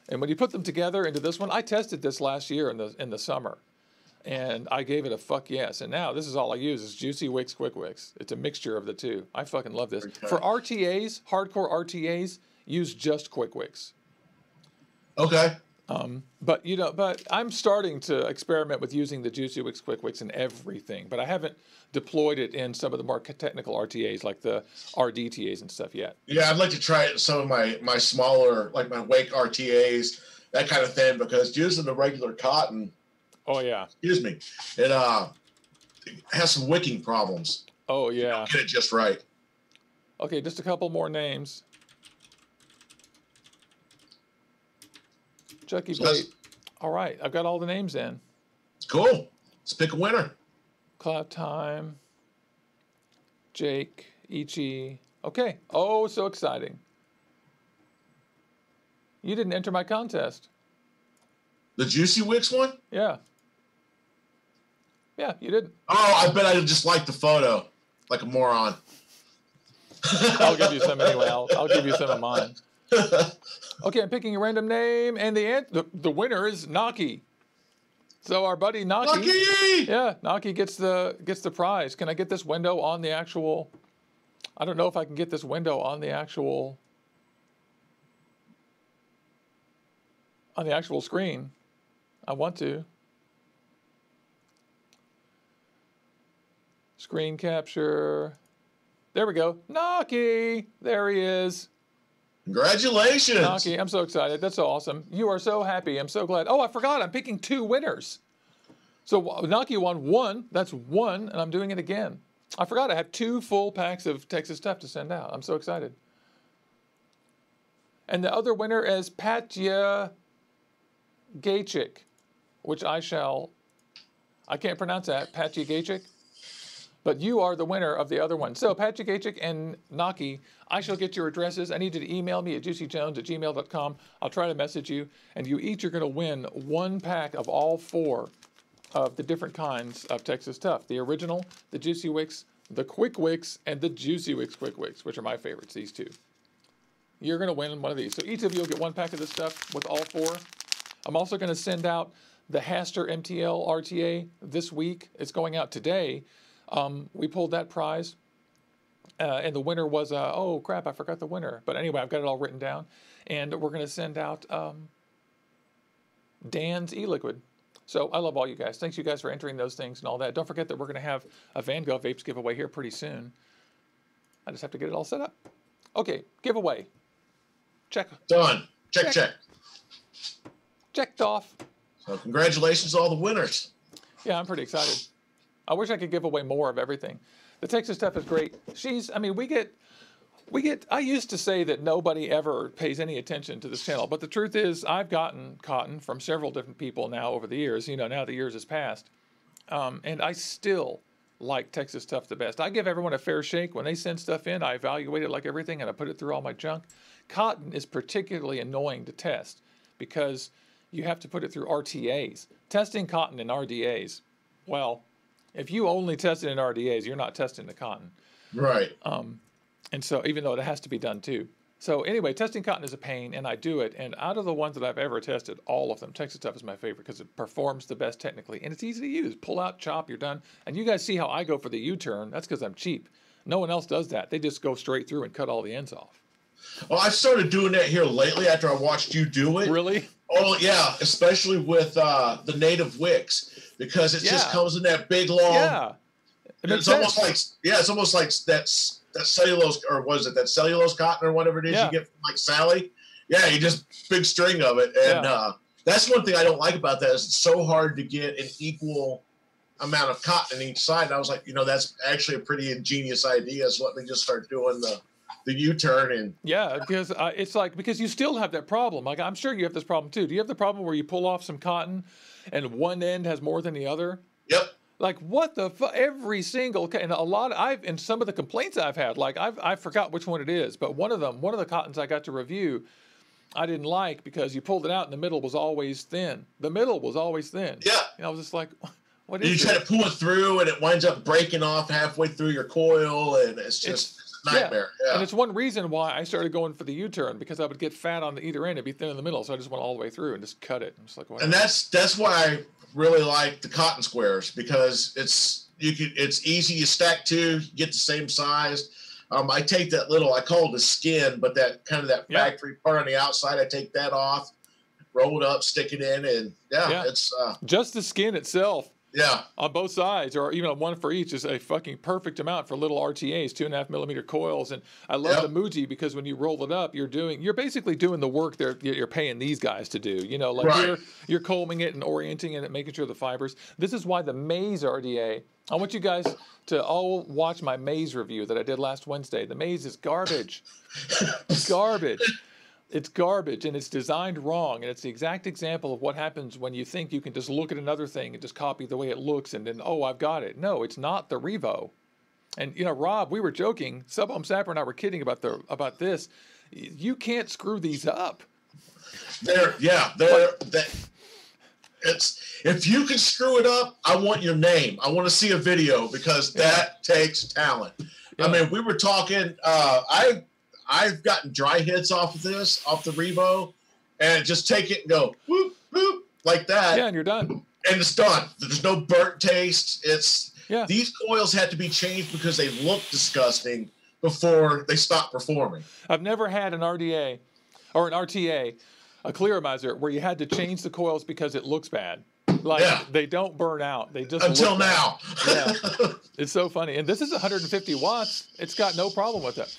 And when you put them together into this one, I tested this last year in the summer. And I gave it a fuck yes. And now this is all I use is Juicy Wicks, Quick Wicks. It's a mixture of the two. I fucking love this. For RTAs, hardcore RTAs, use just Quick Wicks. Okay. But I'm starting to experiment with using the Juicy Wicks, Quick Wicks in everything. But I haven't deployed it in some of the more technical RTAs like the RDTAs and stuff yet. Yeah, I'd like to try it in some of my smaller, like my Wake RTAs, that kind of thing, because using the regular cotton. Oh, yeah. Excuse me. It has some wicking problems. Oh, yeah. Get it just right. Okay, just a couple more names. Chucky Blade. All right, I've got all the names in. Cool. Let's pick a winner. Cloud Time. Jake. Ichi. Okay. Oh, so exciting. You didn't enter my contest. The Juicy Wicks one? Yeah. Yeah, you didn't. Oh, I bet I just liked the photo. Like a moron. I'll give you some anyway. I'll give you some of mine. Okay, I'm picking a random name, and the winner is Naki. So our buddy Naki. Yeah, Naki gets the prize. Can I get this window on the actual? I don't know if I can get this window on the actual screen. I want to. Screen capture. There we go. Naki. There he is. Congratulations. Naki, I'm so excited. That's so awesome. You are so happy. I'm so glad. Oh, I forgot. I'm picking 2 winners. So Naki won 1. That's 1, and I'm doing it again. I forgot I have 2 full packs of Texas Tough to send out. I'm so excited. And the other winner is Patya Gaychik, which I can't pronounce that, Patya Gaychik. But you are the winner of the other one. So Patya Gaychik and Naki, I shall get your addresses. I need you to email me at juicyjones@gmail.com. I'll try to message you. And you each are going to win 1 pack of all 4 of the different kinds of Texas Tough. The original, the Juicy Wicks, the Quick Wicks, and the Juicy Wicks Quick Wicks, which are my favorites, these 2. You're going to win one of these. So each of you will get 1 pack of this stuff with all 4. I'm also going to send out the Haster MTL RTA this week. It's going out today. We pulled that prize, and the winner was, oh crap, I forgot the winner. But anyway, I've got it all written down. And we're going to send out Dan's e-liquid. So I love all you guys. Thanks you guys for entering those things and all that. Don't forget that we're going to have a Van Gogh Vapes giveaway here pretty soon. I just have to get it all set up. Okay, giveaway. Check. Done. Check. Checked off. So congratulations to all the winners. Yeah, I'm pretty excited. I wish I could give away more of everything. The Texas Stuff is great. I used to say that nobody ever pays any attention to this channel, but the truth is I've gotten cotton from several different people now over the years. You know, now the years has passed. And I still like Texas Stuff the best. I give everyone a fair shake. When they send stuff in, I evaluate it like everything and I put it through all my junk. Cotton is particularly annoying to test because you have to put it through RTAs. Testing cotton in RDAs, well, if you only test it in RDAs, you're not testing the cotton. Right. And so even though it has to be done too. So anyway, testing cotton is a pain, and I do it. And out of the ones that I've ever tested, all of them, Texas Tough is my favorite because it performs the best technically. And it's easy to use. Pull out, chop, you're done. And you guys see how I go for the U-turn. That's because I'm cheap. No one else does that. They just go straight through and cut all the ends off. Well, I've started doing that here lately after I watched you do it. Really? Oh, yeah, especially with the native wicks because it just comes in that big, long... Yeah. It's almost like, it's almost like that cellulose, or was it that cellulose cotton or whatever it is you get from like Sally? Yeah, you just big string of it. And that's one thing I don't like about that is it's so hard to get an equal amount of cotton in each side. And I was like, that's actually a pretty ingenious idea. So let me just start doing the U-turn. And yeah, because it's like, because you still have that problem. Like, I'm sure you have this problem too. Do you have the problem where you pull off some cotton and one end has more than the other? Yep. Like, what the fuck? Every single, and and some of the complaints I've had, like, I forgot which one it is, but one of the cottons I got to review, I didn't like because you pulled it out and the middle was always thin. The middle was always thin. Yeah. And I was just like, what is you this? try to pull it through and it winds up breaking off halfway through your coil, and it's a nightmare. Yeah. And it's one reason why I started going for the U-turn, because I would get fat on either end and be thin in the middle, so I just went all the way through and just cut it. I'm just like, whatever. And that's why I really like the cotton squares, because it's easy. You stack 2, you get the same size. I take that little, I call it the skin, but that kind of that factory part on the outside, I take that off, roll it up, stick it in, and it's just the skin itself. Yeah. On both sides, or even one for each, is a fucking perfect amount for little RTAs, 2.5 millimeter coils. And I love the Muji because when you roll it up, you're basically doing the work you're paying these guys to do. You're combing it and orienting it and making sure the fibers. This is why the Maze RDA. I want you guys to all watch my Maze review that I did last Wednesday. The Maze is garbage. Garbage. It's garbage, and it's designed wrong, and it's the exact example of what happens when you think you can just look at another thing and just copy the way it looks, and then, oh, I've got it. No, it's not the Revo. And, Rob, we were joking. Sub-Home Sapper and I were kidding about this. You can't screw these up. If you can screw it up, I want your name. I want to see a video, because that takes talent. Yeah. I mean, we were talking, I've gotten dry hits off of this, off the Revo, and just take it and go whoop, whoop, like that. Yeah, and you're done. And it's done. There's no burnt taste. These coils had to be changed because they look disgusting before they stop performing. I've never had an RDA or an RTA, a clearomizer, where you had to change the coils because it looks bad. They don't burn out. They just until now. Yeah, it's so funny. And this is 150 watts. It's got no problem with it.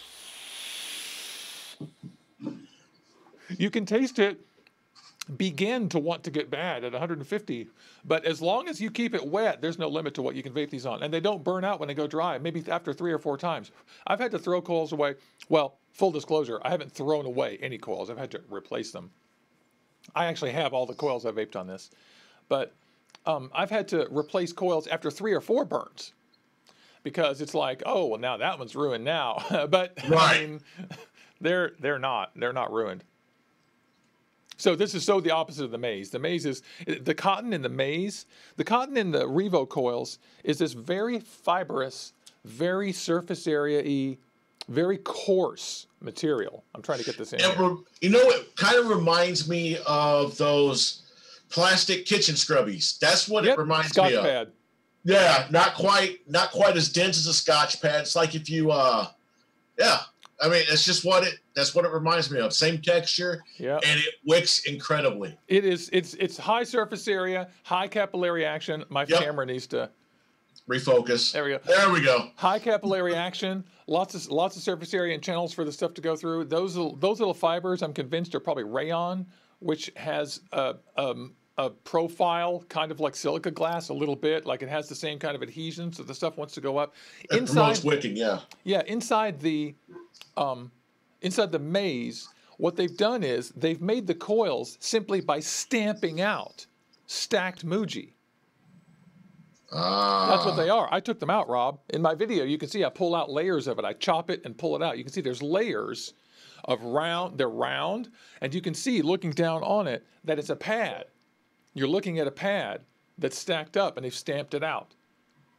You can taste it. begin to want to get bad at 150. But as long as you keep it wet, there's no limit to what you can vape these on. And they don't burn out when they go dry, maybe after 3 or 4 times. I've had to throw coils away. Well, full disclosure, I haven't thrown away any coils. I've had to replace them. I actually have all the coils I vaped on this. But I've had to replace coils after 3 or 4 burns. Because it's like, oh, well, now that one's ruined now. But right. I mean, they're not ruined. So this is so the opposite of the maize. The maize is, the cotton in the maize, the cotton in the Revo coils is this very fibrous, very surface area-y, very coarse material. I'm trying to get this in here. You know, it kind of reminds me of those plastic kitchen scrubbies. That's what it reminds Scotch me of. pad. Yeah, not quite as dense as a Scotch pad. It's like if you, yeah. I mean, that's what it reminds me of. Same texture, and it wicks incredibly. It is. It's high surface area, high capillary action. My camera needs to refocus. There we go. There we go. High capillary action, lots of surface area and channels for the stuff to go through. Those little fibers, I'm convinced, are probably rayon, which has a profile kind of like silica glass a little bit, like it has the same kind of adhesion, so the stuff wants to go up. It promotes wicking, yeah. Yeah, inside the maize, what they've done is they've made the coils simply by stamping out stacked Muji. That's what they are. I took them out, Rob. In my video, you can see I pull out layers of it. I chop it and pull it out. You can see there's layers of round. They're round, and you can see looking down on it that it's a pad. You're looking at a pad that's stacked up, and they've stamped it out.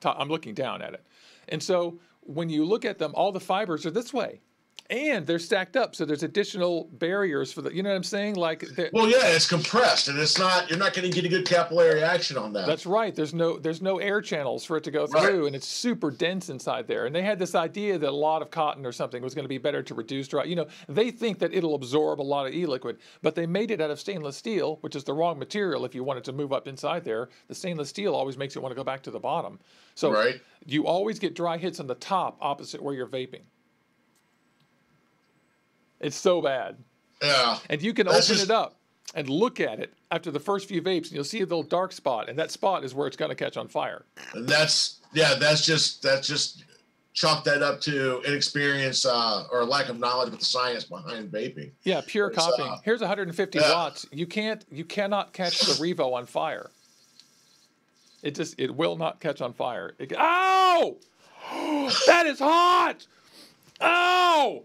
I'm looking down at it. And so when you look at them, all the fibers are this way. And they're stacked up, so there's additional barriers for the, you know what I'm saying? Like, well, yeah, it's compressed, and it's not. You're not going to get a good capillary action on that. That's right. There's no air channels for it to go through, and it's super dense inside there. And they had this idea that a lot of cotton or something was going to be better to reduce dry. You know, they think that it'll absorb a lot of e-liquid, but they made it out of stainless steel, which is the wrong material if you want it to move up inside there. The stainless steel always makes it want to go back to the bottom. So you always get dry hits on the top opposite where you're vaping. It's so bad. Yeah. And you can open it up and look at it after the first few vapes, and you'll see a little dark spot, and that spot is where it's going to catch on fire. And that's just chalk that up to inexperience or lack of knowledge with the science behind vaping. Yeah, pure copying. Here's 150 watts. You cannot catch the Revo on fire. It will not catch on fire. Ow! That is hot! Ow!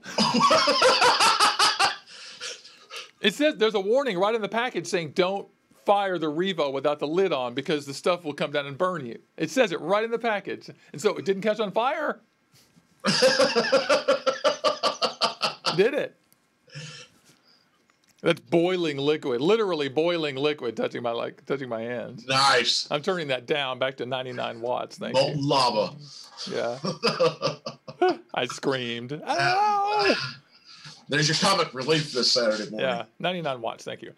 It says there's a warning right in the package saying don't fire the Revo without the lid on because the stuff will come down and burn you. It says it right in the package. And so it didn't catch on fire. Did it? That's boiling liquid, literally boiling liquid touching my hands. Nice. I'm turning that down back to 99 watts. Thank you. Molten lava. Yeah. I screamed. Ow! There's your comic relief this Saturday morning. Yeah, 99 watts. Thank you.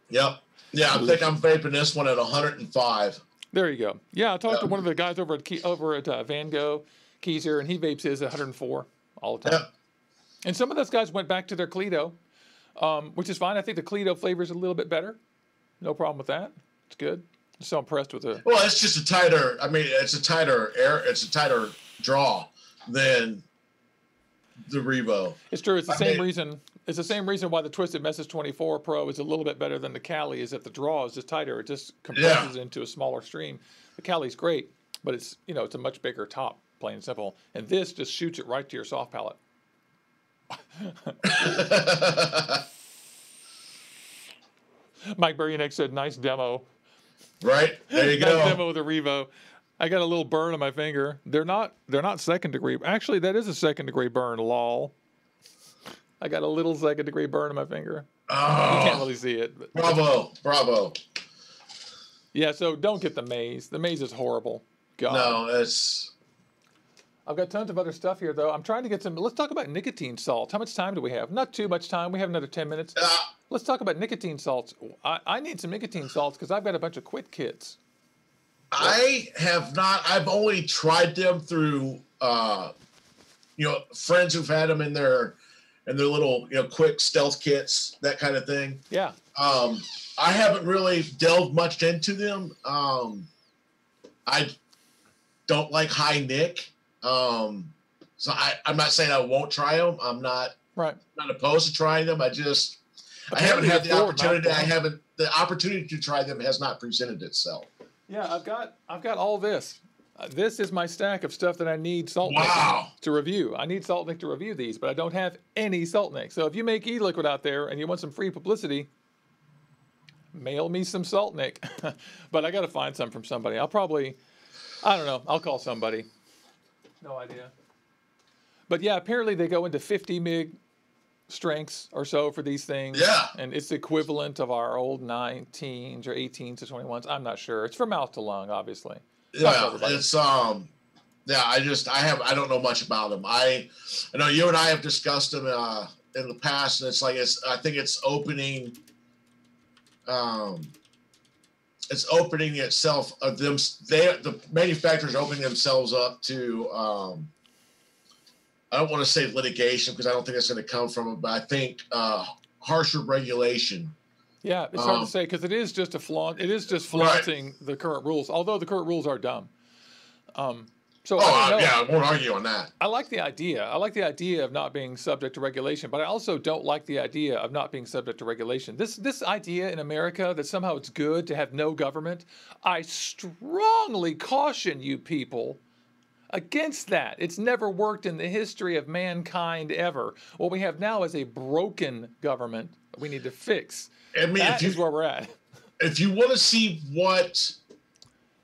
Yep. Yeah, I think I'm vaping this one at 105. There you go. Yeah, I talked to one of the guys over at Van Gogh, Keyser, and he vapes his at 104 all the time. Yep. And some of those guys went back to their Cleto, which is fine. I think the Cleto flavor is a little bit better. No problem with that. It's good. I'm so impressed with it. Well, it's just a tighter. I mean, it's a tighter draw than the Revo. It's true. It's the same reason. It's the same reason why the Twisted Message 24 Pro is a little bit better than the Cali. Is that the draw is just tighter. It just compresses into a smaller stream. The Cali's great, but it's it's a much bigger top, plain and simple. And this just shoots it right to your soft palate. Mike Buryanek said, "Nice demo." Right there, you go. Nice demo of the Revo. I got a little burn on my finger. They're not second degree. Actually, that is a second degree burn. Lol. I got a little second degree burn on my finger. Oh, you can't really see it. But bravo. Yeah, so don't get the maize. The maize is horrible. God. No, it's. I've got tons of other stuff here, though. I'm trying to get some. Let's talk about nicotine salts. How much time do we have? Not too much time. We have another 10 minutes. Let's talk about nicotine salts. I need some nicotine salts because I've got a bunch of quit kits. I have not. I've only tried them through, friends who've had them in their and their little, quick stealth kits, that kind of thing. Yeah. I haven't really delved much into them. I don't like high nic. So I'm not saying I won't try them. I'm not opposed to trying them. I haven't had the opportunity. The opportunity to try them has not presented itself. Yeah, I've got all this. This is my stack of stuff that I need Wow. to review. I need Saltnik to review these, but I don't have any Saltnik. So if you make e-liquid out there and you want some free publicity, mail me some Saltnik. But I got to find some from somebody. I don't know. I'll call somebody. No idea. But yeah, apparently they go into 50 mig strengths or so for these things. Yeah. And it's the equivalent of our old 19s or 18s to 21s. I'm not sure. It's from mouth to lung, obviously. Yeah, it's I don't know much about them. I know you and I have discussed them in the past, and I think it's opening itself of them. The manufacturers opening themselves up to I don't want to say litigation because I don't think that's going to come from it, but I think harsher regulation. Yeah, it's hard to say because it is just flaunting the current rules, although the current rules are dumb. I won't argue on that. I like the idea. I like the idea of not being subject to regulation, but I also don't like the idea of not being subject to regulation. This idea in America that somehow it's good to have no government, I strongly caution you people against that. It's never worked in the history of mankind ever. What we have now is a broken government we need to fix. I mean, that is where we're at. If you want to see what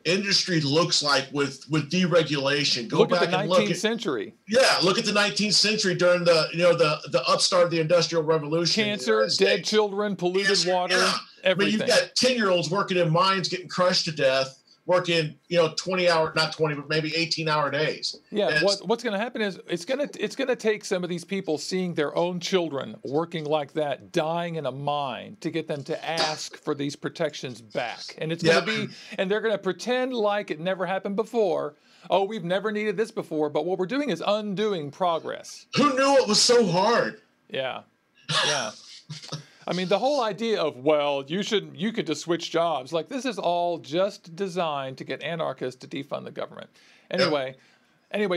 industry looks like with deregulation, look back at the 19th century. Yeah, look at the 19th century during the upstart of the Industrial Revolution. Cancer, dead children, polluted water, everything. I mean, you've got 10-year-olds working in mines getting crushed to death, working 20-hour, not 20, but maybe 18-hour days. Yeah, what's going to happen is it's going to take some of these people seeing their own children working like that, dying in a mine, to get them to ask for these protections back. And it's going to be, and they're going to pretend like it never happened before. Oh, we've never needed this before, but what we're doing is undoing progress. Who knew it was so hard? Yeah. I mean, the whole idea of, well, you could just switch jobs. Like, this is all just designed to get anarchists to defund the government. Anyway,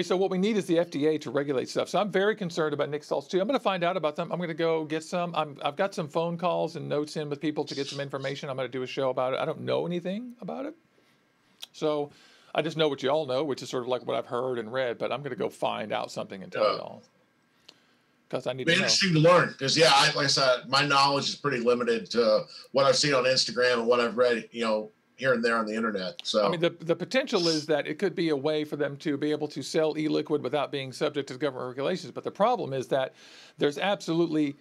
so what we need is the FDA to regulate stuff. So I'm very concerned about Nick salts too. I'm going to find out about them. I'm going to go get some. I've got some phone calls and notes in with people to get some information. I'm going to do a show about it. I don't know anything about it. So I just know what you all know, which is sort of like what I've heard and read. But I'm going to go find out something and tell you all. Because I need to know. Interesting to learn. Because like I said, my knowledge is pretty limited to what I've seen on Instagram and what I've read, here and there on the internet. So I mean, the potential is that it could be a way for them to be able to sell e-liquid without being subject to government regulations. But the problem is that there's absolutely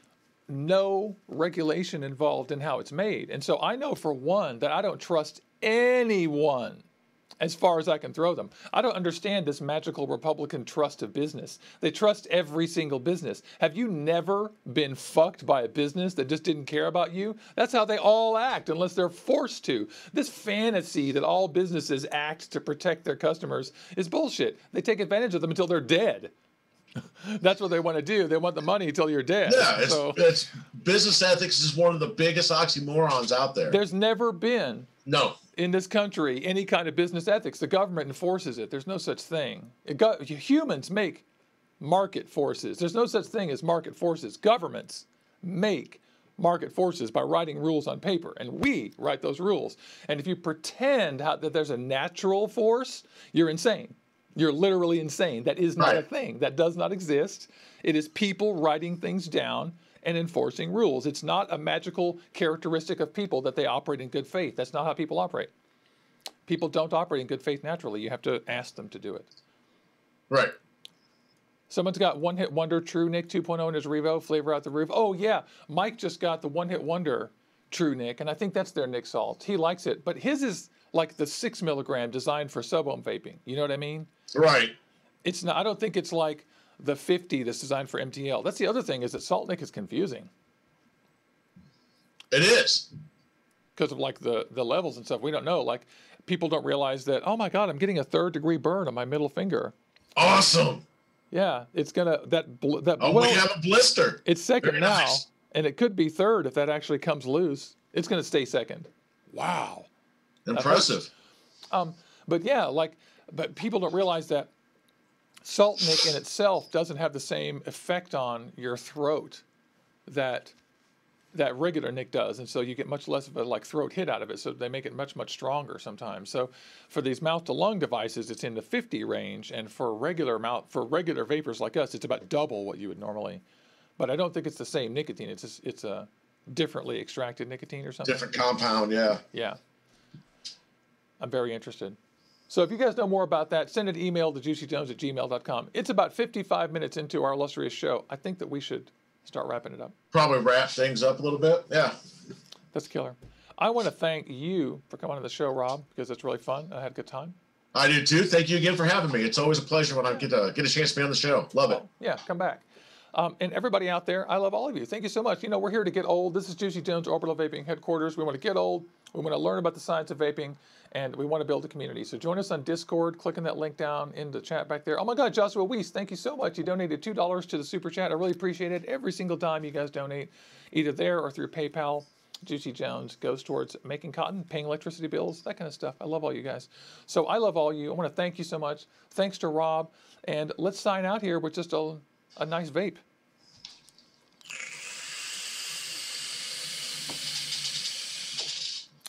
no regulation involved in how it's made. And so I know for one that I don't trust anyone as far as I can throw them. I don't understand this magical Republican trust of business. They trust every single business. Have you never been fucked by a business that just didn't care about you? That's how they all act unless they're forced to. This fantasy that all businesses act to protect their customers is bullshit. They take advantage of them until they're dead. That's what they want to do. They want the money until you're dead. Yeah, it's business ethics is one of the biggest oxymorons out there. There's never been in this country any kind of business ethics. The government enforces it. There's no such thing. Humans make market forces. There's no such thing as market forces. Governments make market forces by writing rules on paper, and we write those rules. And if you pretend that there's a natural force, you're insane. You're literally insane. That is not a thing. That does not exist. It is people writing things down and enforcing rules. It's not a magical characteristic of people that they operate in good faith. That's not how people operate. People don't operate in good faith naturally. You have to ask them to do it. Right. Someone's got One Hit Wonder True Nick 2.0 in his Revo, flavor out the roof. Oh, yeah. Mike just got the One Hit Wonder True Nick, and I think that's their Nick Salt. He likes it, but his is like the 6 milligram designed for sub-ohm vaping. You know what I mean? Right. It's not. I don't think it's like the 50 that's designed for MTL. That's the other thing is that Salt Nick is confusing. It is. Because of like the levels and stuff. We don't know. Like people don't realize that, oh my God, I'm getting a 3rd degree burn on my middle finger. Awesome. Yeah, it's gonna Oh, we have a blister. It's second Very now, nice. and it could be third if that actually comes loose. It's gonna stay second. Wow. Impressive. But yeah, but people don't realize that salt nick in itself doesn't have the same effect on your throat that regular nick does, and so you get much less of a throat hit out of it. So they make it much stronger sometimes. So for these mouth to lung devices, it's in the 50 range, and for regular vapors like us, it's about double what you would normally. But I don't think it's the same nicotine. It's a differently extracted nicotine or something. Different compound, yeah. Yeah. I'm very interested. So if you guys know more about that, send an email to juicyjones@gmail.com. It's about 55 minutes into our illustrious show. I think that we should start wrapping it up. Probably wrap things up a little bit. Yeah. That's killer. I want to thank you for coming on the show, Rob, because it's really fun. I had a good time. I do too. Thank you again for having me. It's always a pleasure when I get a chance to be on the show. Love it. Yeah, come back. And everybody out there, I love all of you. Thank you so much. We're here to get old. This is Juicy Jones, Orbital Vaping Headquarters. We want to get old. We want to learn about the science of vaping, and we want to build a community. So join us on Discord. Clicking that link down in the chat back there. Oh my God, Joshua Weiss, thank you so much. You donated $2 to the Super Chat. I really appreciate it. Every single dime you guys donate, either there or through PayPal, Juicy Jones goes towards making cotton, paying electricity bills, that kind of stuff. I love all you guys. So I love all you. I want to thank you so much. Thanks to Rob. And let's sign out here with just a nice vape.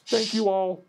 Thank you all.